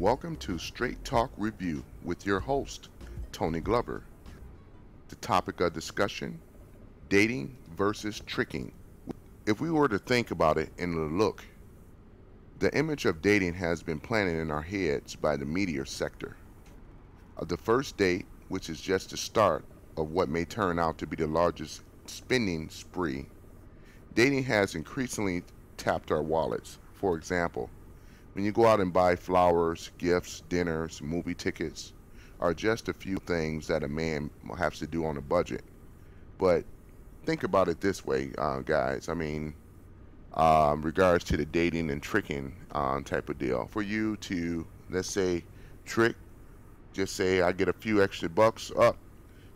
Welcome to Straight Talk Review with your host, Tony Glover. The topic of discussion, dating versus tricking. If we were to think about it and look, the image of dating has been planted in our heads by the media sector. The first date, which is just the start of what may turn out to be the largest spending spree, dating has increasingly tapped our wallets. For example, when you go out and buy flowers, gifts, dinners, movie tickets, are just a few things that a man has to do on a budget. But think about it this way, guys. Regards to the dating and tricking type of deal. For you to, let's say, trick, just say I get a few extra bucks up,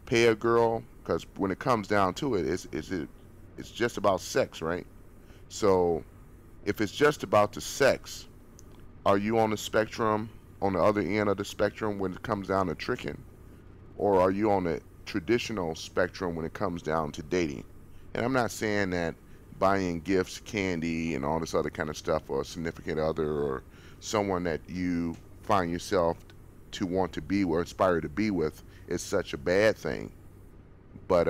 pay a girl, because when it comes down to it, it's just about sex, right? So if it's just about the sex, are you on the spectrum, on the other end of the spectrum when it comes down to tricking? Or are you on the traditional spectrum when it comes down to dating? And I'm not saying that buying gifts, candy, and all this other kind of stuff for a significant other or someone that you find yourself to want to be or aspire to be with is such a bad thing. But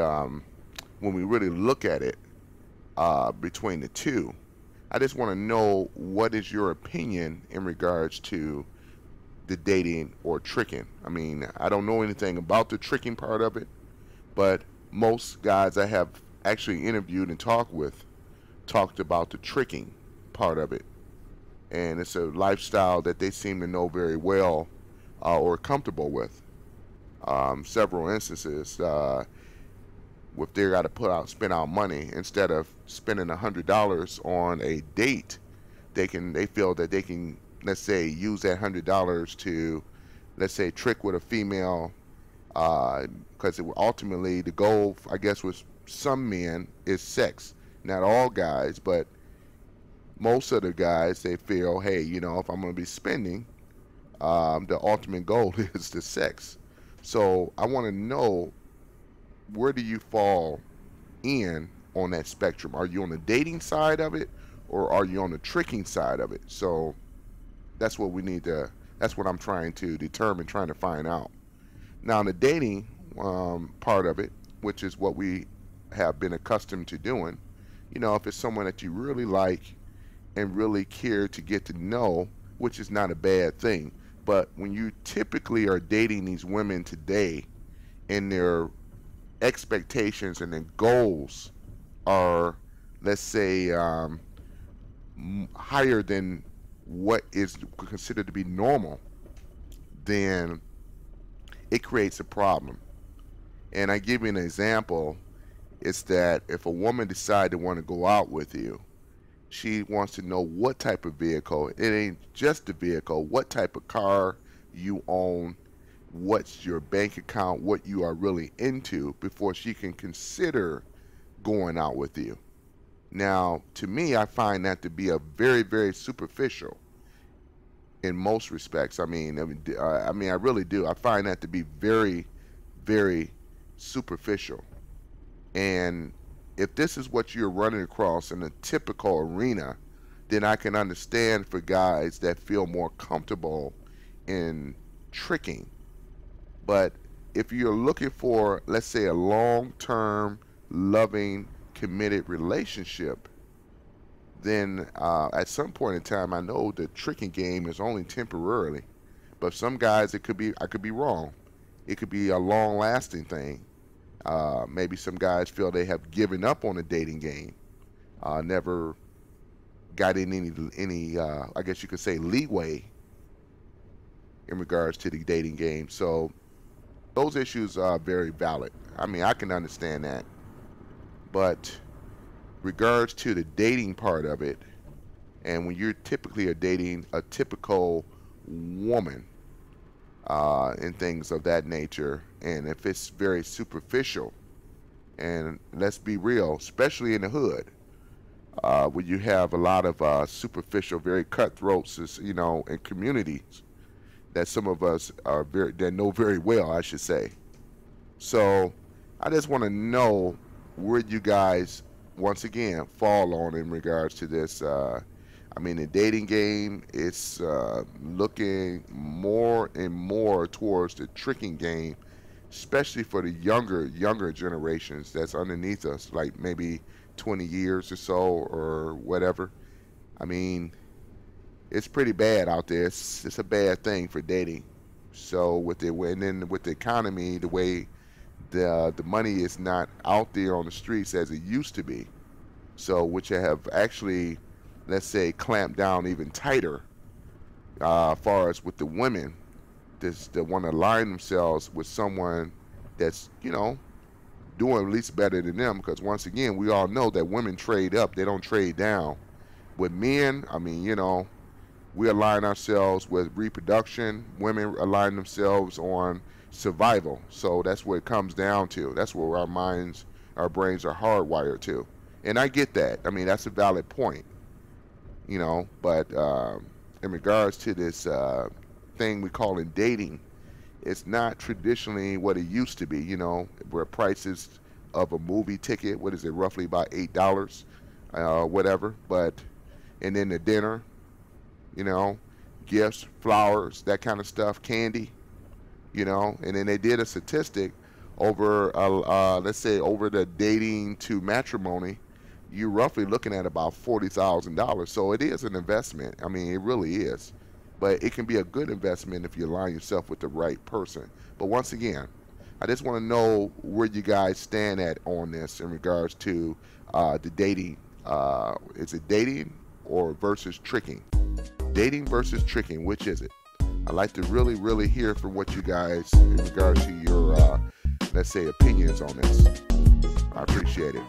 when we really look at it between the two, I just want to know what is your opinion in regards to the dating or tricking. I don't know anything about the tricking part of it, but most guys I have actually interviewed and talked about the tricking part of it. And it's a lifestyle that they seem to know very well or comfortable with. Several instances, if they got to spend out money instead of spending $100 on a date, they feel that they can, let's say, use that $100 to, let's say, trick with a female, because ultimately the goal, I guess, with some men is sex. Not all guys, but most of the guys, they feel, hey, if I'm going to be spending, the ultimate goal is the sex. So I want to know, where do you fall in on that spectrum? Are you on the dating side of it, or are you on the tricking side of it? So that's what that's what I'm trying to determine, trying to find out. Now, the dating part of it, which is what we have been accustomed to doing, if it's someone that you really like and really care to get to know, which is not a bad thing. But when you typically are dating these women today and their expectations and their goals are, let's say, higher than what is considered to be normal, then it creates a problem. And I give you an example. It's that if a woman decides to want to go out with you, she wants to know what type of vehicle. It ain't just the vehicle. What type of car you own, what's your bank account, what you are really into before she can consider going out with you. Now, to me, I find that to be a very, very superficial in most respects. I really do. I find that to be very, very superficial. And if this is what you're running across in a typical arena, then I can understand for guys that feel more comfortable in tricking. But if you're looking for, let's say, a long-term, loving, committed relationship, then at some point in time, I know the tricking game is only temporarily. But some guys, I could be wrong. It could be a long-lasting thing. Maybe some guys feel they have given up on the dating game, never got in any I guess you could say, leeway in regards to the dating game. So those issues are very valid. I can understand that. But regards to the dating part of it, and when you're typically dating a typical woman, and things of that nature, and if it's very superficial, and let's be real, especially in the hood, where you have a lot of superficial, very cutthroats, in communities that some of us that know very well, I should say. So I just want to know where you guys once again fall on in regards to this. I mean, the dating game is looking more and more towards the tricking game, especially for the younger generations that's underneath us, like maybe 20 years or so or whatever. I mean, it's pretty bad out there. It's a bad thing for dating. So with the and then with the economy, the way the money is not out there on the streets as it used to be. So which have actually, let's say, clamped down even tighter, as far as with the women that want to align themselves with someone that's doing at least better than them. Because once again, we all know that women trade up; they don't trade down. With men, I mean, we align ourselves with reproduction. Women align themselves on survival. So that's what it comes down to. That's where our brains are hardwired to. And I get that. I mean, that's a valid point, But in regards to this thing we call in dating, it's not traditionally what it used to be, where prices of a movie ticket, what is it, roughly about $8, whatever. And then the dinner, you know, gifts, flowers, that kind of stuff, candy, And then they did a statistic over, let's say, over the dating to matrimony, you're roughly looking at about $40,000. So it is an investment. I mean, it really is. But it can be a good investment if you align yourself with the right person. But once again, I just want to know where you guys stand at on this in regards to the dating. Is it dating or versus tricking? Dating versus tricking, which is it? I'd like to really, really hear from what you guys in regards to your, let's say, opinions on this. I appreciate it.